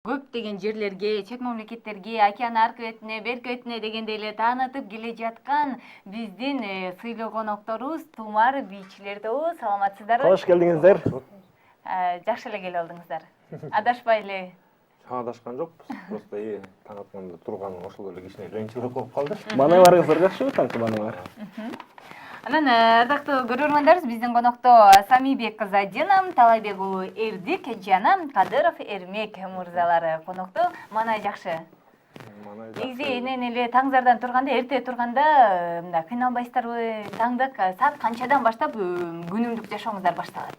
көптөгөн жерлерге, чет мамлекеттерге, океан аркы бетине, берки бетине дегендей эле таанытып келе жаткан биздин сыйлуу конокторубуз Тумар бийчилер тобу. Саламатсыздарбы? Кош келдиңиздер. Жакшы эле келип алдыңыздар. Адашпай эле. Адашкан жокпуз. Просто таң атканда турган ошол эле кичине кыйынчылык болуп калды. Маанайларыңыздар жакшыбы, таңкы маанайлар? Анан ардактуу көрөрмандарыбыз, биздин конокто Самийбек кызы Дина, Талайбек уулу Эрдик жана Кадыров Эрмек мырзалары конокто. Маанай жакшы. Негизи энен эле таңзардан турганда, эрте турганда мындай кыйналбайсыздарбы? Таңдык саат канчадан баштап күнүмдүк жашооңуздар башталат?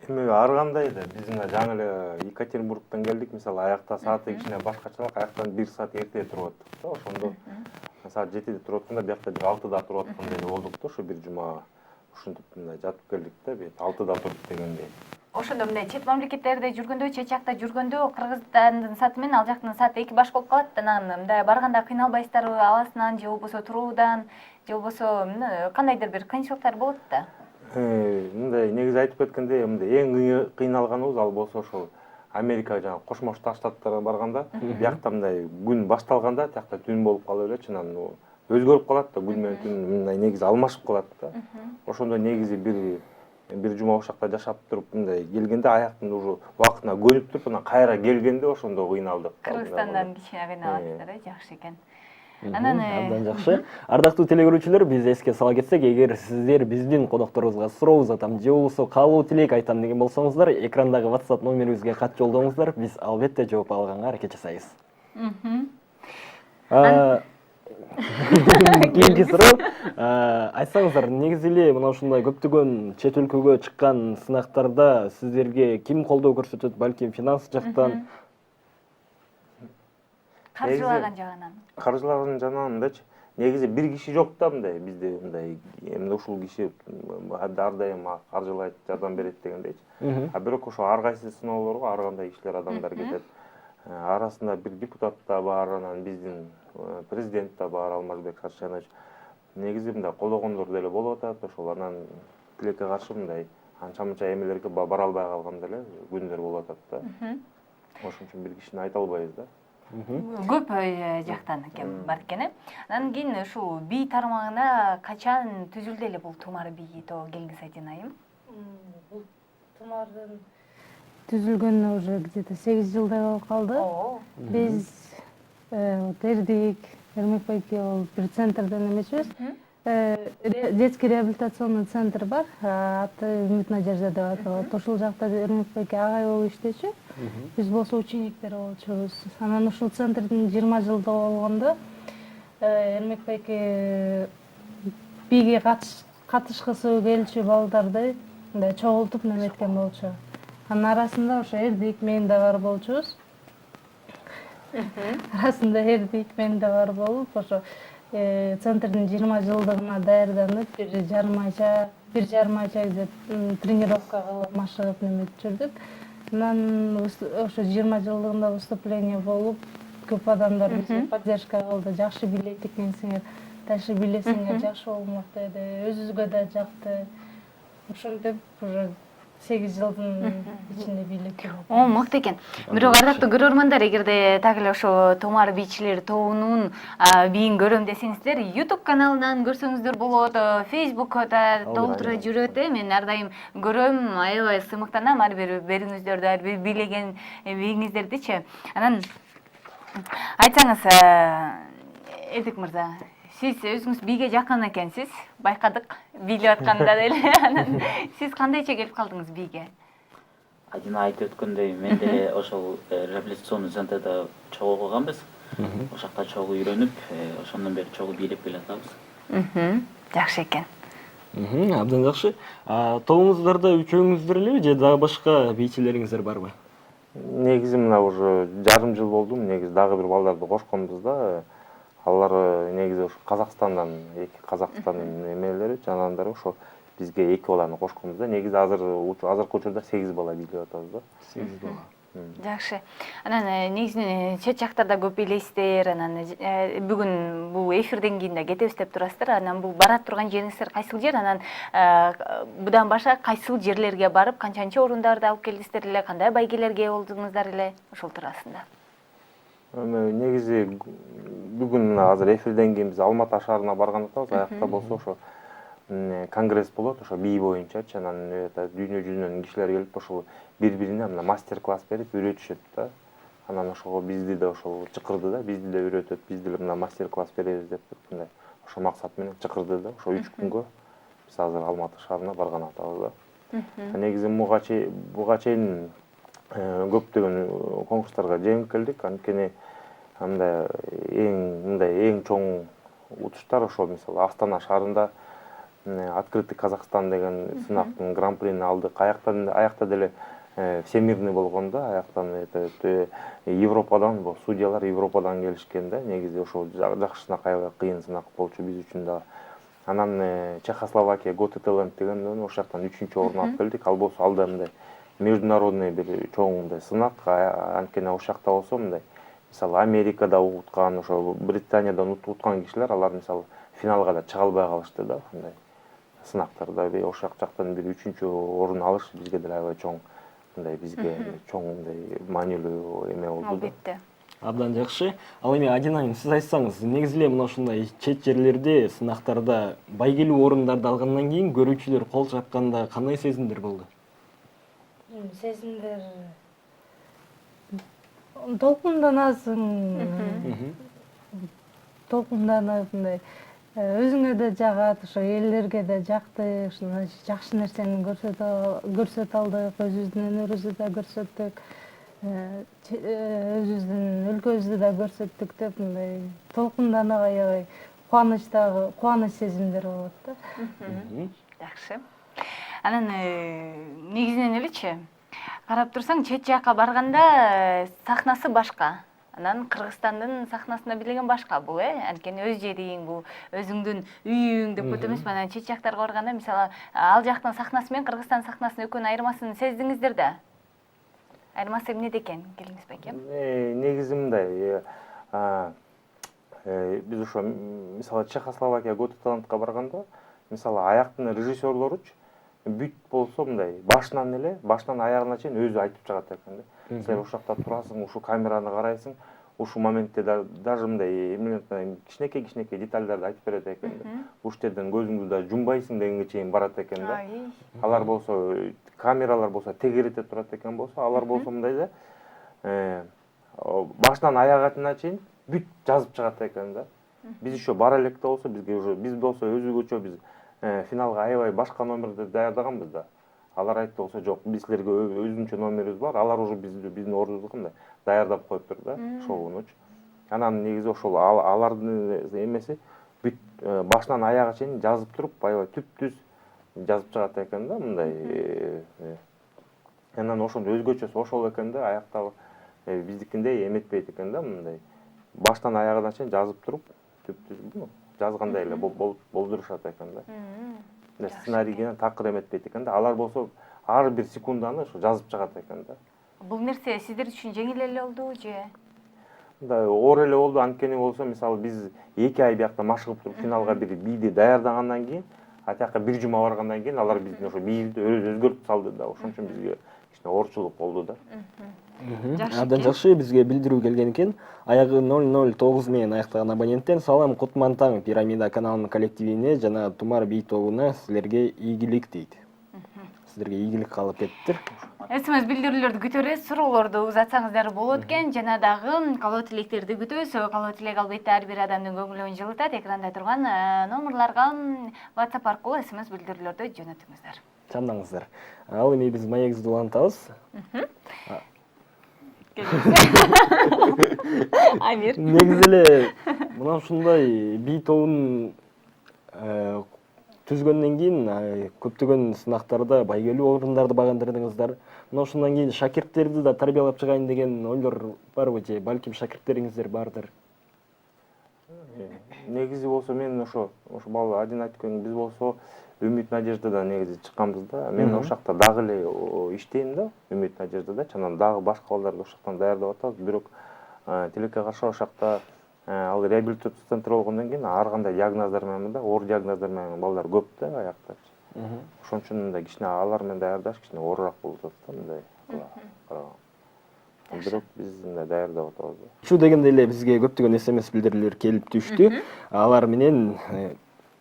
Эми ар кандай да биз мына жаңы эле Екатеринбургтан келдик, мисалы аякта сааты кичине башкачараак, аяктан 1 саат эрте туруп аттык да. Ошондо саат 7-де туруп атканда биякта 6-да туруп аткандай эле болдук да. Ошо бир жума ушинтип мындай жатып келдик да, бет 6-да туруп дегендей. Ошондо мындай чет мамлекеттерде жүргөндө, чет жакта жүргөндө Кыргызстандын сааты менен ал жактын сааты 2 баш болуп калат. Анан мындай барганда кыйналбайсыздарбы? Абасынан же болбосо туруудан, же болбосо кандайдыр бир кыйынчылыктар болот да? Мындай негизи айтып кеткендей, мындай эң кыйналганыбыз ал болсо ошол Америка жана Кошмо Штаттарга барганда, биякта мындай күн башталганда тиякта түн болуп калып элечи, анан өзгөрүп калат да, күн менен түн мындай негизи алмашып калат да. Ошондо негизи бир жума ошол жакта жашап туруп мындай келгенде аяктын уже убактына көнүп туруп, анан кайра келгенде ошондо кыйналдык. Кыргызстандан кичине кыйналасыздар, жакшы экен. Анан Абдан жакшы. Ардактуу телекөрүүчүлөр, биз эске сала кетсек, эгер сиздер биздин конокторубузга суроо узатам же болбосо каалоо тилек айтам деген болсоңуздар, экрандагы WhatsApp номерибизге кат жолдоңуздар, биз албетте жооп алганга аракет жасайбыз. Кийинки суроо, айтсаңыздар, негизи эле мына ушундай көптөгөн чет өлкөгө чыккан сынактарда сиздерге ким колдоо көрсөтөт, балким финанс жактан? каржылаган жагынан. Каржылаган жагынан мындайчы, негизи бир киши жок да мындай бизде мындай эмне ушул киши ар дайым каржылайт, жардам берет дегендейчи. А бирок ошо ар кайсы сыноолорго ар кандай кишилер, адамдар кетет. Арасында бир депутат да бар, анан биздин президент да бар, Алмазбек Шаршенович. Негизи мындай колдогондор деле болуп атат, ошол анан тилекке каршы мындай анча-мынча эмелерге бара албай калган деле күндөр болуп атат да. Ошон үчүн бир кишини айта албайбыз да. Көп жактан экен бар экен. Анан кийин ушул бий тармагына качан түзүлдү эле бул Тумар бийи тобу, келиңиз айтын айым? Бул Тумардын түзүлгөнүнө уже где-то 8 жылдай болуп калды. Биз Эрдик, Эрмекбай бир центрден эмесбиз. Детский реабилитационный центр бар, аты Үмүт Надежда деп аталат. Ошол жакта Эрмекбай агай болуп иштечү. Биз болсо учениктер болчубуз. Анан ушул центрдин 20 жылдыгы болгондо Эрмекбай бийге катышкысы келчү балдарды мындай чогултуп неметкен болчу. Анын арасында ошо Эрдик, мен да бар болчубуз. Арасында Эрдик, мен да бар болуп, ошо центрдин 20 жылдыгына даярданып, бир жарым айча тренировка кылып, машыгып неметип жүрдүк. Анан ошо 20 жылдыгында выступление болуп, көп адамдар бизге поддержка кылды. Жакшы бийлейт экенсиңер, дальше бийлесиңер жакшы болмок деди. Өзүбүзгө да жакты. Ошентип уже 8 жылдын ичинде бийлеп келдик. Мыкты экен. Бирок ардактуу көрөрмандар, эгерде так эле ошо Тумар бийчилер тобунун бийин көрөм десеңиздер, YouTube каналынан көрсөңүздөр болот, Facebook'та толтура жүрөт. Мен ар дайым көрөм, аябай сымыктанам ар бир бериңиздөрдү, ар бир бийлеген бийиңиздердичи. Анан айтсаңыз, Эрдик мырза, сиз өзүңүз бийге жакын экенсиз, байкадык, бийлеп атканда деле. Анан сиз кандайча келип калдыңыз бийге? Адина айтып өткөндөй, мен деле ошол реабилитационный центрде чогуу окуганбыз. Ошол жакта чогуу үйрөнүп, ошондон бери чогуу бийлеп келатабыз. Жакшы экен. Абдан жакшы. Тобуңуздарда үчөөңүздөр элеби же дагы башка бийчилериңиздер барбы? Негизи мына уже жарым жыл болду, негизи дагы бир балдарды кошконбуз да. Алар негизи ошо Казакстандан, эки Казакстандын эмелери, жанагындары ошо бизге 2 баланы кошконбуз да. Негизи азыркы учурда 8 бала бийлеп атабыз да. 8 бала. Жакшы. Анан негизинен чет жактарда көп элестер, анан бүгүн бул эфирден кийин да кетебиз деп турасыздар. Анан бул бара турган жериңиздер кайсыл жер? Анан будан башка кайсыл жерлерге барып, канчанчы орундарды алып келдиңиздер эле, кандай байгелерге ээ болдуңуздар эле? Ошол туурасында. Негизи бүгүн азыр эфирден кийин биз Алматы шаарына барган атабыз. Аякта болсо ошо конгресс болот, ошо бий боюнчачы. Анан дүйнө жүзүнөн кишилер келип ошол бири-бирине мастер-класс берип үйрөтүшөт да. Анан ошого бизди да ошол чакырды да, бизди да үйрөтөт, биз деле мына мастер-класс беребиз деп мындай ошо максат менен чакырды да. Ошо 3 күнгө биз азыр Алматы шаарына барган атабыз да. Негизи буга чейин көптөгөн конкурстарга жеңип келдик. Анткени эң чоң утуштар ошол мисалы Астана шаарында Открытый Казахстан деген сынактын гран-прини алдык. Аякта деле всемирный болгон да, аяктан Европадан, судьялар Европадан келишкен да. Негизи ошол жакшы сынак, аябай кыйын сынак болчу биз үчүн да. Анан Чехословакия Got Talent деген ошол жактан 3-чү орун алып келдик. Ал болсо алда мындай международный бир чоң мындай сынак. Анткени ошол жакта болсо мындай мисалы Америкада уткан, ошо Британиядан уткан кишилер алар мисалы финалга да чыга албай калышты да. Мындай сынактарда ошол жактан бир 3-чү орун алыш бизге деле аябай чоң мындай бизге чоң мындай маанилүү эме болду. Албетте. Абдан жакшы. Ал эми Адина айым, сиз айтсаңыз, негизи эле мына ушундай чет жерлерде сынактарда байгелүү орундарды алгандан кийин көрүүчүлөр кол чапканда кандай сезимдер болду? Сезимдер толкунданасың, толкунданып мындай өзүңө да жагат, ошо элдерге да жакты, ушундай жакшы нерсени көрсөтө алдык, өзүбүздүн өнөрүбүздү да көрсөттүк, өзүбүздүн өлкөбүздү да көрсөттүк деп мындай толкунданып аябай кубаныч сезимдер болот да. Жакшы. Анан негизинен элечи, карап турсаң, чет жакка барганда сахнасы башка. Анан Кыргызстандын сахнасында билеген башка бул, анткени өз жериң, бул өзүңдүн үйүң деп көт эмеспи. Анан чет жактарга барганда, мисалы, ал жактын сахнасы менен Кыргызстан сахнасынын экөөнүн айырмасын сездиңиздер да? Айырмасы эмнеде экен, келиңиз байкем? Негизи мындай, биз ошо мисалы Чехословакия Got Talentка барганда, мисалы аяктын режиссерлоручу бүт болсо мындай башынан аягына чейин өзү айтып чыгат экен да. Сен ошол жакта турасың, ушул камераны карайсың, ушул моментте даже мындай кичинекей детальдарды айтып берет экен да. Ушул жерден көзүңдү да жумбайсың дегенге чейин барат экен да. Алар болсо камералар болсо тегерете турат экен болсо, алар болсо мындай да башынан аягына чейин бүт жазып чыгат экен да. Биз еще бара электе болсо биз болсо өзүбүзчө биз финалга аябай башка номерди даярдаганбыз да. Алар айтты болсо жок, биз силерге өзүнчө номерибиз бар, алар уже биздин ордубузду кандай даярдап коюптур да, шоунучу. Анан негизи ошол алардын эмеси бүт башынан аяга чейин жазып туруп, аябай түп-түз жазып чыгат экен да, мындай. Анан ошондо өзгөчөсү ошол экен да, аяктагы биздикиндей эметпейт экен да, мындай. Баштан аягына чейин жазып туруп, түп-түз жазгандай эле болдурушат экен да. Сценарийден такыр эметпейт экен да. Алар болсо ар бир секунданы ошо жазып чыгат экен да. Бул нерсе сиздер үчүн жеңил эле болдубу же? Мындай оор эле болду. Анткени болсо мисалы биз 2 ай биякта машыгып туруп финалга бир бийди даярдагандан кийин, атакка бир жума баргандан кийин алар биздин ошо бийибизди өзгөртүп салды да. Ошон үчүн бизге кичине оорчулук болду да. Абдан жакшы, бизге билдирүү келген экен. Аягы 009 менен аяктаган абоненттен салам, кутман таң Пирамида каналынын коллективине жана Тумар бий тобуна силерге ийгилик дейт. Силерге ийгилик каалап кетиптир. СМС билдирүүлөрдү күтөбүз, суроолорду узатсаңыздар болот экен. Жана дагы калоо тилектерди күтөбүз. Калоо тилек албетте ар бир адамдын көңүлүн жылытат. Экранда турган номерларга WhatsApp аркылуу СМС билдирүүлөрдү жөнөтүңүздөр. Чамдаңыздар. Ал эми биз маегибизди улантабыз. Амир. Негизи эле мына ушундай бий тобун түзгөндөн кийин көптөгөн сынактарда байгелүү орундарды багындырдыңыздар. Мына ошондон кийин шакирттерди да тарбиялап чыгайын деген ойлор барбы же балким шакирттериңиздер бардыр? Негизи болсо мен ошо бала Адин айткан биз болсо Үмүт Надеждадан негизи чыкканбыз да. Мен ошол жакта дагы эле иштейм да, Үмүт Надеждадачы. Анан дагы башка балдарды ошол жактан даярдап атабыз. Бирок тилекке каршы ошол жакта ал реабилитация центр болгондон кийин ар кандай диагноздар менен да, оор диагноздар менен балдар көп да аяктачы. Ошон үчүн мындай кичине алар менен даярдаш кичине оорураак болуп атат да мындай караганда. Бирок биз мындай даярдап атабыз. Ушул дегенде эле бизге көптөгөн SMS билдирүүлөр келип түштү. Алар менен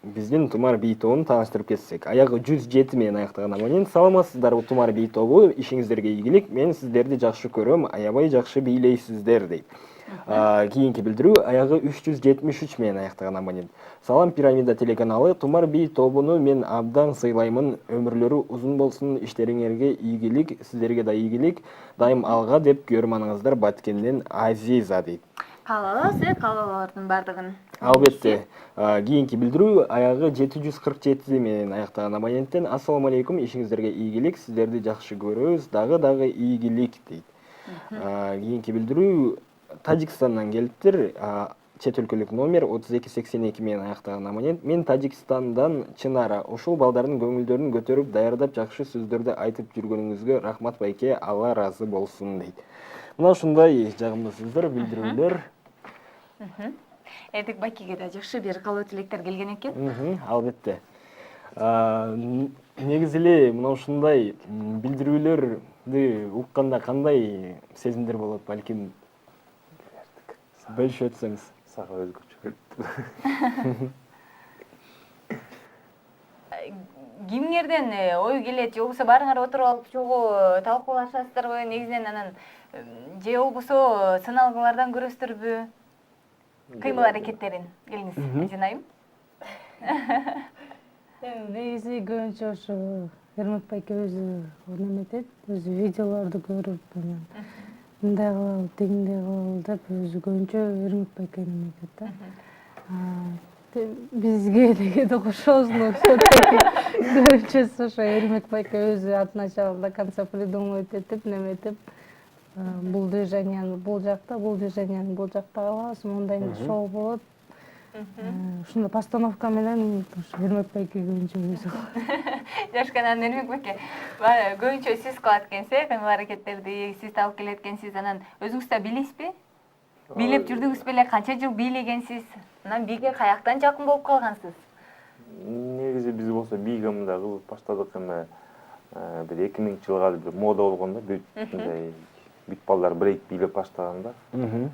биздин Тумар би тобун тааныштырып кетсек. Аягы 107 менен аяктаган абонент. Саламатсыздарбы Тумар би тобу? Ишиңиздерге ийгилик. Мен сиздерди жакшы көрөм. Аябай жакшы бийлейсиздер дейт. Кийинки билдирүү аягы 373 менен аяктаган абонент. Салам Пирамида телеканалы. Тумар би тобуну мен абдан сыйлаймын. Өмүрлөрү узун болсун, иштериңерге ийгилик, сиздерге да ийгилик. Дайым алга деп көрманыңыздар Баткенден Азиза дейт. Каалабыз, каалоолордун баардыгын. Албетте. Кийинки билдирүү аягы 747 менен аяктаган абоненттен. Ассаламу алейкум, ишиңиздерге ийгилик, сиздерди жакшы көрөбүз, дагы ийгилик дейт. Кийинки билдирүү Тажикстандан келиптир. Чет өлкөлүк номер 3282 менен аяктаган абонент. Мен Тажикстандан Чынара. Ушул балдардын көңүлдөрүн көтөрүп, даярдап жакшы сөздөрдү айтып жүргөнүңүзгө рахмат байке, Алла ыраазы болсун дейт. Мына ушундай жагымдуу сөздөр, билдирүүлөр. Эдик Байкеге да жакшы бир каалоо тилектер келген экен. Албетте. Негизи эле мына ушундай билдирүүлөрдү укканда кандай сезимдер болот, балким бөлүшүп өтсөңүз. Сага өзгөчө. Кимдерден ой келет, же болбосо баарыңар отуруп алып чогуу талкуулашасыздарбы негизинен, анан же болбосо сыналгылардан көрөсүздөрбү? Кыймыл аракеттерин келиңиз, Жинайым. Негизи көбүнчө ошо Эрмек байке өзү неметет, өзү видеолорду көрүп, мындай кылалы, тигиндей кылалы деп өзү көбүнчө Эрмек байке неметет да. Бизге дегенде кошобуз, но все-таки көбүнчөсү ошо Эрмек байке өзү от начала до конца придумывать этип, неметип, бул движенияны бул жакта кылабыз, мындай шоу болот. Ушундай постановка менен Эрмек байке көбүнчө өзү кылат. Жашканан Эрмек байке көбүнчө сиз кылат экенсиз, кыймыл аракеттерди сиз алып келет экенсиз. Анан өзүңүз да бийлейсизби? Бийлеп жүрдүңүз беле, канча жыл бийлегенсиз? Анан бийге каяктан жакын болуп калгансыз? Негизи биз болсо бийге мындай кылып баштадык эме бир 2000-жылга бир мода болгондо мындай бүт балдар брейк бийлеп баштаганда.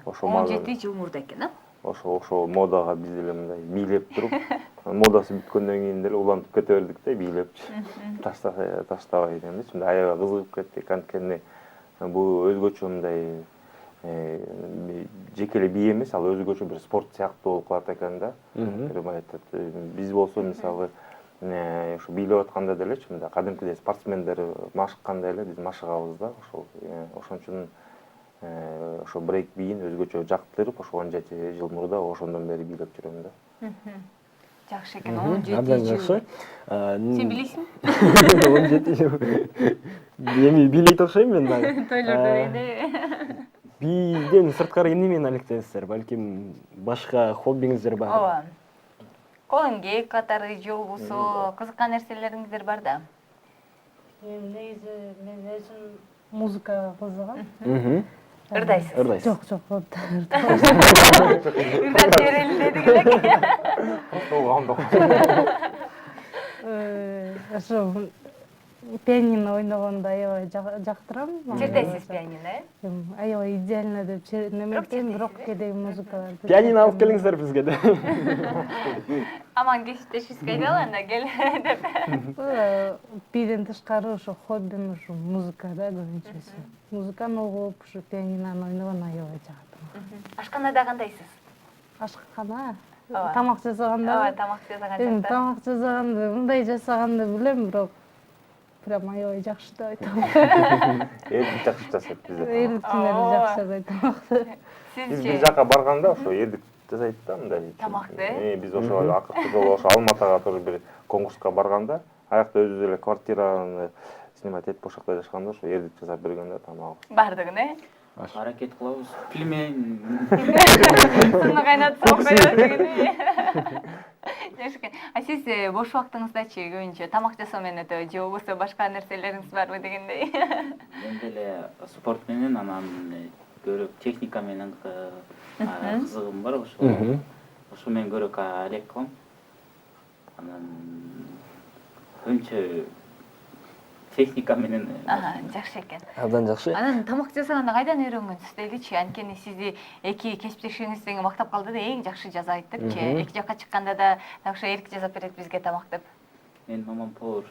Ошо 17 жыл мурда экен, ошо модага биз деле мындай бийлеп туруп, модасы бүткөндөн кийин деле улантып кете бердик да, бийлепчи. Таштабай дегенде, мындай аябай кызыгып кеттик. Анткени бул өзгөчө мындай жеке эле бий эмес, ал өзгөчө бир спорт сыяктуу болуп калат экен да. Биз болсо мисалы ушу бийлеп атканда делечи, мындай кадимкидей спортсмендер машыккандай эле биз машыгабыз да. Ошон үчүн ошо брейк бийин өзгөчө жактырып, ошо 17 жыл мурда ошондон бери бийлеп жүрөм да. Жакшы экен, 17 жыл. Сен билейсиңби? 17 жыл. Эми бийлейт окшойм мен дагы. Тойлордо дейди. Бийден сырткары эмне менен алектенесиздер? Балким башка хоббиңиздер бар? Ооба. Кол эмгек катары же болбосо кызыккан нерселериңиздер бар да? Негизи мен өзүм музыкага кызыгам. Ырдайсыз? Ырдайсыз? Жок, Ырдап берели дедик эле. Ошо пианино ойногонду аябай жактырам. Чертесиз пианино, Аябай идеально деп неметем, бирок кээде музыкаларды. Пианино алып келиңиздер бизге да. Аман кесиптешибизге айдалы анда кел деп. Бийден тышкары ошо хоббим ошо музыка да көбүнчөсү. Музыканы угуп, ошо пианинону ойногону аябай жагат. Ашканада кандайсыз? Ашкана? Тамак жасаганда? Ооба, тамак жасаган жакта. Тамак жасаганды, мындай жасаганды билем, бирок прям аябай жакшы деп айтам. Эрдик жакшы жасайт бизде. Эрдиктер жакшы жасайт тамакты. Биз бир жака барганда ошо эрдик жасайт да мындай. Тамакты? Биз ошо акыркы жолу ошо Алматыга тоже бир конкурска барганда, аякта өзүбүз эле квартираны снимать этип ошол жакта жашканда ошо эрдик жасап берген да тамагы. Бардыгын, Аракет кылабыз. Пельмень. Суну кайнатып салып коёбуз дегендей. Жакшы экен. А сиз бош убактыңыздачы көбүнчө тамак жасоо менен өтөбү же болбосо башка нерселериңиз барбы дегендей? Мен деле спорт менен анан көрөк техника менен кызыгым бар ошо менен көрөк алек кылам. Анан көбүнчө техника менен. Жакшы экен. Абдан жакшы. Анан тамак жасаганды кайдан үйрөнгөнсүз дейличи? Анткени сизди эки кесиптешиңиз тең мактап калды да, эң жакшы жасайт депчи. Эки жакка чыкканда да так ошо эрк жасап берет бизге тамак деп. Мен мамам повар.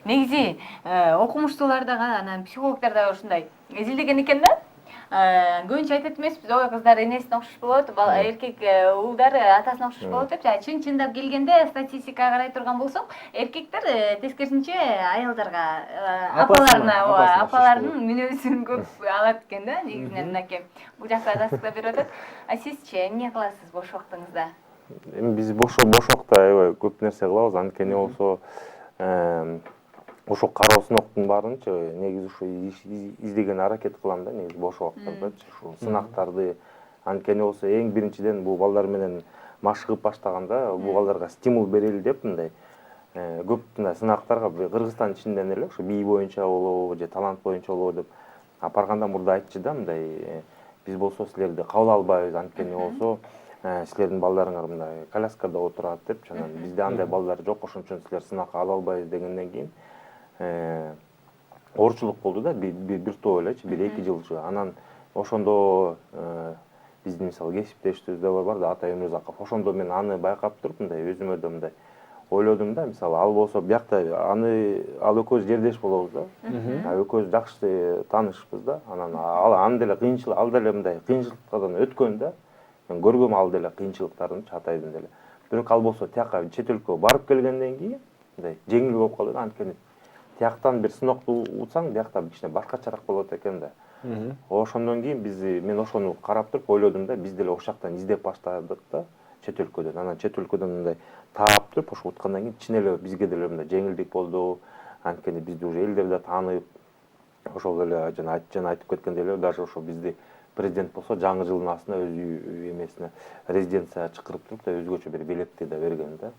Негизи окумуштуулар дагы анан психологдор дагы ушундай изилдеген экен да. Көбүнчө айтат эмеспиз, ой кыздар энесине окшош болот, эркек уулдар атасына окшош болот депчи. Чындап келгенде статистикага карай турган болсок, эркектер тескерисинче аялдарга, апалардын мүнөзүн көп алат экен да, негизинен мынакей. Бул жакта ырастык берип атат. А сизчи эмне кыласыз бош убактыңызда? Эми биз бош убакта аябай көп нерсе кылабыз, анткени болсо ошо кароо сыноктун баарынчы негизи ушу издеген аракет кылам да, негизи бош убактардачы ушу сынактарды. Анткени болсо эң биринчиден бул балдар менен машык кылып баштаганда бул балдарга стимул берели деп мындай көп мындай сынактарга Кыргызстан ичинен эле ушу бий боюнча болобу же талант боюнча болобу деп апарганда мурда айтчу да, мындай биз болсо силерди кабыл албайбыз, анткени болсо силердин балдарыңар мындай коляскада отурат депчи. Анан бизде андай балдар жок, ошон үчүн силер сынакка ала албайбыз дегенден кийин оорчулук болду да, бир топ элечи, 1-2 жылчы. Анан ошондо биздин мисалы кесиптешибиз да бар да, Атай Өмүрзаков. Ошондо мен аны байкап туруп мындай өзүмө да мындай ойлодум да, мисалы ал болсо биякта ал экөөбүз жердеш болобуз да. Экөөбүз жакшы таанышпыз да. Анан ал деле кыйынчылык, ал деле мындай кыйынчылыктардан өткөн да. Мен көргөм ал деле кыйынчылыктарын, Атайдын деле. Бирок ал болсо тияка чет өлкөгө барып келгенден кийин мындай жеңил болуп калды, анткени тияктан бир сынокду утсаң, биякта кичине башкачараак болот экен да. Ошондон кийин мен ошону карап туруп ойлодум да, биз деле ошол жактан издеп баштадык да, чет өлкөдөн. Анан чет өлкөдөн мындай таап туруп ошо уткандан кийин чын эле бизге деле мындай жеңилдик болду. Анткени бизди уже элдер да таанып, ошол эле жана айтып кеткендей эле, даже ошо бизди президент болсо жаңы жылдын астына өз эмесине резиденцияга чакырып туруп да өзгөчө бир белекти да берген да.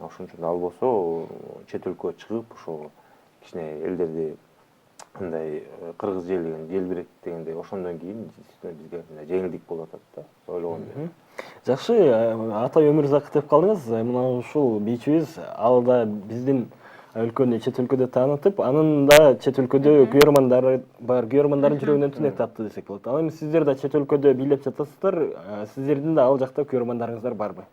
Ошон үчүн ал болсо чет өлкөгө чыгып ошо кичине элдерди мындай кыргыз желбирет дегендей, ошондон кийин бизге жеңилдик болуп атат да, ойлогом. Жакшы, Атай Өмүрзаков деп калдыңыз. Мына ушул бийчибиз ал да биздин өлкөнү чет өлкөдө таанытып, анын да чет өлкөдө күйөрмандары бар, күйөрмандардын жүрөгүнөн түнөк тапты десек болот. Ал эми сиздер да чет өлкөдө бийлеп жатасыздар, сиздердин да ал жакта күйөрмандарыңыздар барбы?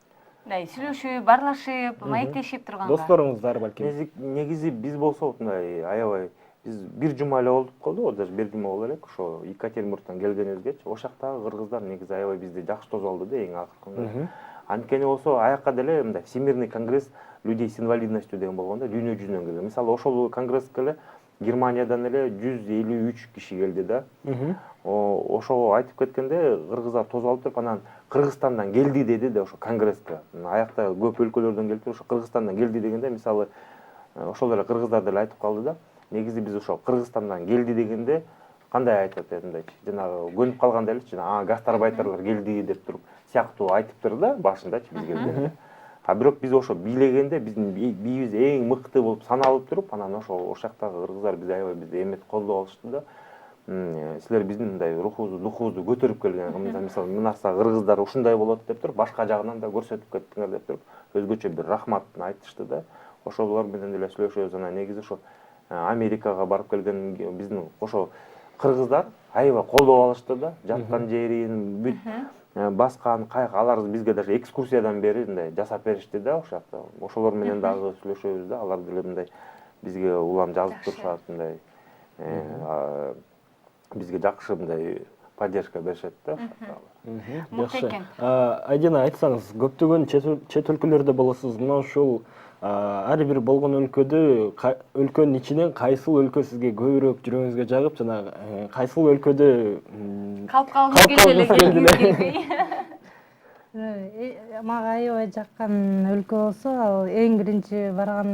Сүйлөшүп, баарлашып, маектешип турганга. Досторуңуздар балким. Негизи биз болсо мындай аябай биз бир жума эле болуп калды, даже бир жума боло элек ошо Екатеринбургтан келгенибизгечи. Ошол жактагы кыргыздар негизи аябай бизди жакшы тосуп алды да, эң акыркында. Анткени болсо аякка деле мындай Всемирный конгресс людей с инвалидностью деген болгондо дүйнө жүзүнөн келген. Мисалы ошол конгресске эле Германиядан эле 153 киши келди да. Ошого айтып кеткенде кыргыздар тосуп алып туруп, анан Кыргызстандан келди деди да ошо конгресске. Аякта көп өлкөлөрдөн келип ошо Кыргызстандан келди дегенде, мисалы ошол эле кыргыздар деле айтып калды да. Негизи биз ошо Кыргызстандан келди дегенде кандай айтат мындайчы, жанагы көнүп калганда эле жана гастарбайтерлер келди деп туруп сыяктуу айтыптыр да башындачы биз келгенде. А бирок биз ошо бийлегенде биздин бийибиз эң мыкты болуп саналып туруп, анан ошол жактагы кыргыздар бизди аябай эметип колдоп алышты да. Силер биздин мындай рухубузду, духубузду көтөрүп келген. Мисалы мына нарса кыргыздар ушундай болот деп туруп, башка жагынан да көрсөтүп кеттиңер деп туруп, өзгөчө бир рахматын айтышты да. Ошолор менен деле сүйлөшөбүз. Анан негизи ошо Америкага барып келген биздин ошо кыргыздар аябай колдоп алышты да. Жаткан жерин, бүт баскан кайык, алар бизге даже экскурсиядан бери мындай жасап беришти да ошол жакта. Ошолор менен дагы сүйлөшөбүз да. Алар деле мындай бизге улам жазып турушат, мындай бизге жакшы мындай поддержка беришет да. Жакшы. Айдина, айтсаңыз, көптөгөн чет өлкөлөрдө болосуз. Мына ушул ар бир болгон өлкөнүн ичинен кайсыл өлкө сизге көбүрөөк жүрөгүңүзгө жагып, жана кайсыл өлкөдө калып калгыңыз келбей? Мага аябай жаккан өлкө болсо, ал эң биринчи барган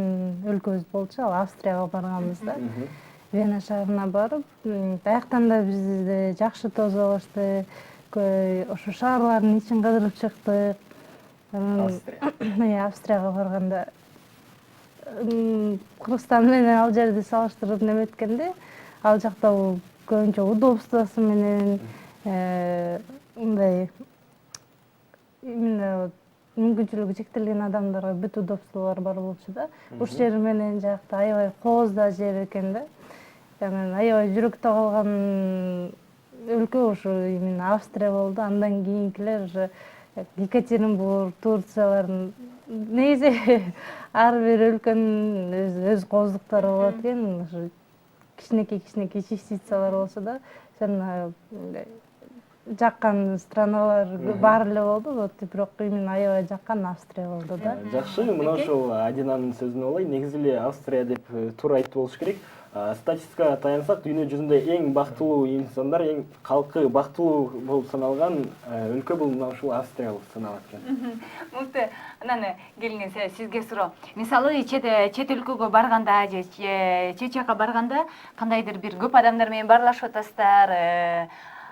өлкөбүз болчу, ал Австрияга барганбыз да. Вена шаарына барып, аяктан да бизди жакшы тосуп алышты. Ошо шаарлардын ичин кыдырып чыктык. Австрияга барганда Кыргызстан менен ал жерди салыштырып неметкенде, ал жакта көбүнчө удобствосу менен мындай именно мүмкүнчүлүгү чектелген адамдарга бүт удобстволор бар болчу да. Уш жери менен жакта аябай кооздоо жер экен да. Анан аябай жүрөктө калган өлкө ушу именно Австрия болду. Андан кийинкилер уже Екатеринбург, Турциялардын негизи ар бир өлкөнүн өз кооздуктары болот экен. Ушу кичинекей частицалар болсо да, сен жаккан страналар баары эле болду, вот бирок именно аябай жаккан Австрия болду да. Жакшы, мына ошол Адинанын сөзүнө алай. Негизи эле Австрия деп туура айтып болуш керек. Статистикага таянсак, дүйнө жүзүндө эң бактылуу инсандар, эң калкы бактылуу болуп саналган өлкө бул мына ушул Австрия болуп саналат экен. Мыкты. Анан келиңиз, сизге суроо. Мисалы чет өлкөгө барганда же чет жакка барганда кандайдыр бир көп адамдар менен баарлашып атасыздар.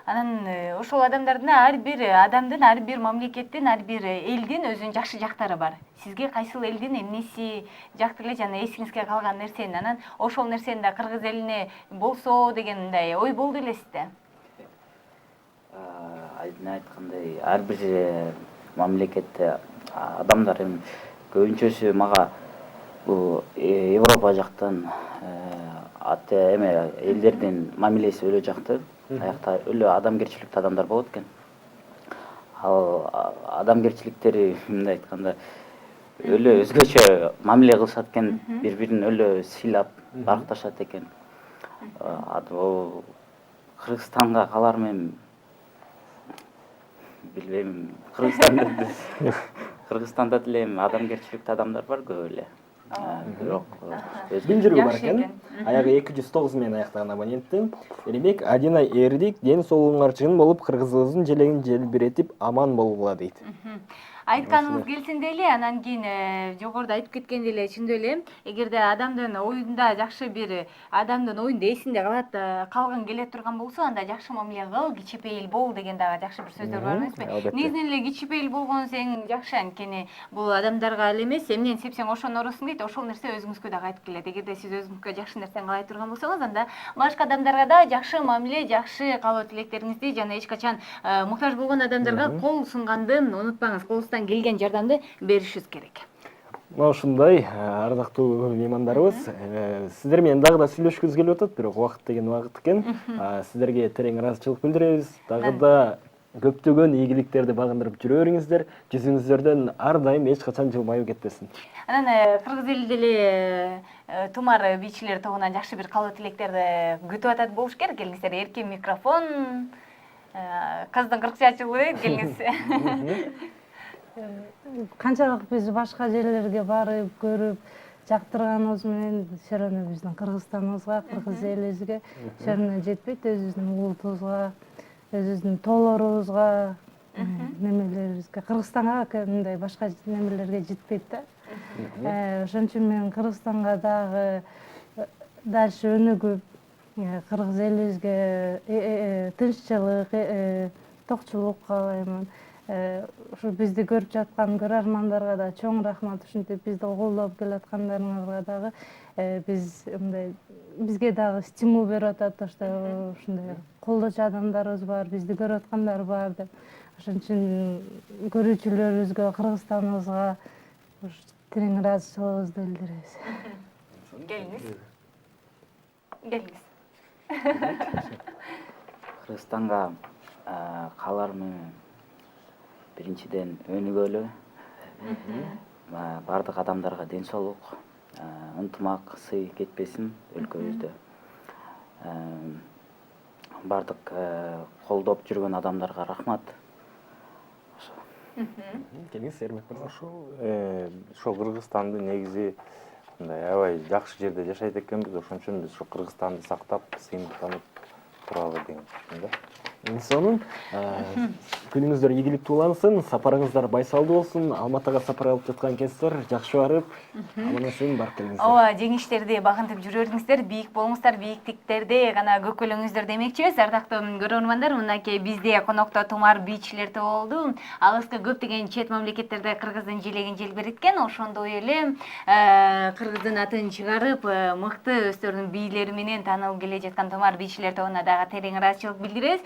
Анан ошол адамдардын ар бир адамдын, ар бир мамлекеттин, ар бир элдин өзүнүн жакшы жактары бар. Сизге кайсыл элдин эмнеси жакты эле жана эсиңизге калган нерсени, анан ошол нерсени да кыргыз элине болсо деген мындай ой болду элесизде? Айдын айткандай, ар бир мамлекетте адамдар эми көбүнчөсү мага бул Европа жактан эме элдердин мамилеси өлө жакты. Аякта өлө адамгерчиликтүү адамдар болот экен. Ал адамгерчиликтери мындай айтканда өлө өзгөчө мамиле кылышат экен, бири-бирин өлө сыйлап, баркташат экен. Кыргызстанга калармын, билбейм. Кыргызстанда деле адамгерчиликтүү адамдар бар көп эле. Бирок Бир жүрүү бар экен. Аягы 209 менен аяктаган абоненттин. Элебек Адина Эрдик ден соолугуңар чыгын болуп, кыргызыбыздын желегин желбиретип аман болгула дейт. Айтканыңыз келсин деле, анан кийин жогоруда айтып кеткендей эле чындап эле, эгерде адамдын оюнда жакшы бир адамдын оюнда эсинде калган келе турган болсо, анда жакшы мамиле кыл, кичипейил бол деген дагы жакшы бир сөздөр бар эмеспи? Негизинен эле кичипейил болгонуңуз эң жакшы, анткени бул адамдарга эле эмес, эмнени сепсең ошону оросуң дейт, ошол нерсе өзүңүзгө дагы кайтып келет. Эгерде сиз өзүңүзгө жакшы нерсени каалай турган болсоңуз, анда башка адамдарга да жакшы мамиле, жакшы каалоо тилектериңизди жана эч качан муктаж болгон адамдарга кол сунгандын унутпаңыз, колубуздан келген жардамды беришибиз керек. Мына ушундай ардактуу меймандарыбыз, сиздер менен дагы да сүйлөшкүбүз келип атат, бирок убакыт деген убакыт экен. Сиздерге терең ыраазычылык билдиребиз. Дагы да көптөгөн ийгиликтерди багындырып жүрө бериңиздер. Жүзүңүздөрдөн ар дайым эч качан жылмаюу кетпесин. Анан кыргыз эли деле Тумар бийчилер тобунан жакшы бир каалоо тилектерди күтүп атат болуш керек. Келиңиздер, эркин микрофон, кыздын кыркчачылыгы, келиңиз. Канчалык биз башка жерлерге барып, көрүп, жактырганыбыз менен все равно биздин Кыргызстаныбызга, кыргыз элибизге все равно жетпейт, өзүбүздүн улутубузга, өзүбүздүн тоолорубузга, немелерибизге, Кыргызстанга мындай башка немелерге жетпейт да. Ошон үчүн мен Кыргызстанга дагы дальше өнүгүп, кыргыз элибизге тынччылык, токчулук каалайм. Ушу бизди көрүп жаткан көрөрмандарга да чоң рахмат, ушинтип бизди колдоп келаткандарыңарга дагы биз мындай бизге дагы стимул берип атат, ушундай колдочу адамдарыбыз бар, бизди көрүп аткандар бар деп. Ошон үчүн көрүүчүлөрүбүзгө, Кыргызстаныбызга терең ыраазычылыгыбызды билдиребиз. Келиңиз. Кыргызстанга калармын. Биринчиден өнүгөлү, бардык адамдарга ден соолук, ынтымак, сый кетпесин өлкөбүздө. Бардык колдоп жүргөн адамдарга рахмат. Келиңиз, Эрмек мырза. Ошол Кыргызстанды негизи мындай аябай жакшы жерде жашайт экенбиз, ошон үчүн биз ушу Кыргызстанды сактап, сыймыктанып туралы деген да. сонун күнүңүздөр ийгиликтүү улансын, сапарыңыздар байсалдуу болсун. Алматыга сапар алып жаткан кезиңиздер жакшы барып, аман эсен барып келиңиздер. Ооба, жеңиштерди багынтып жүрө бериңиздер, бийик болуңуздар, бийиктиктерди гана көкөлөңүздөр демекчибиз. Ардактуу көрөрмандар, мынакей бизде конокто Тумар Beach болду. Алыска көптөгөн чет мамлекеттерде кыргыздын желегин желбириткен, ошондой эле кыргыздын атын чыгарып, мыкты өздөрүнүн бийлери менен таанылып келе жаткан Тумар Beach тобуна дагы терең ыраазычылык билдиребиз.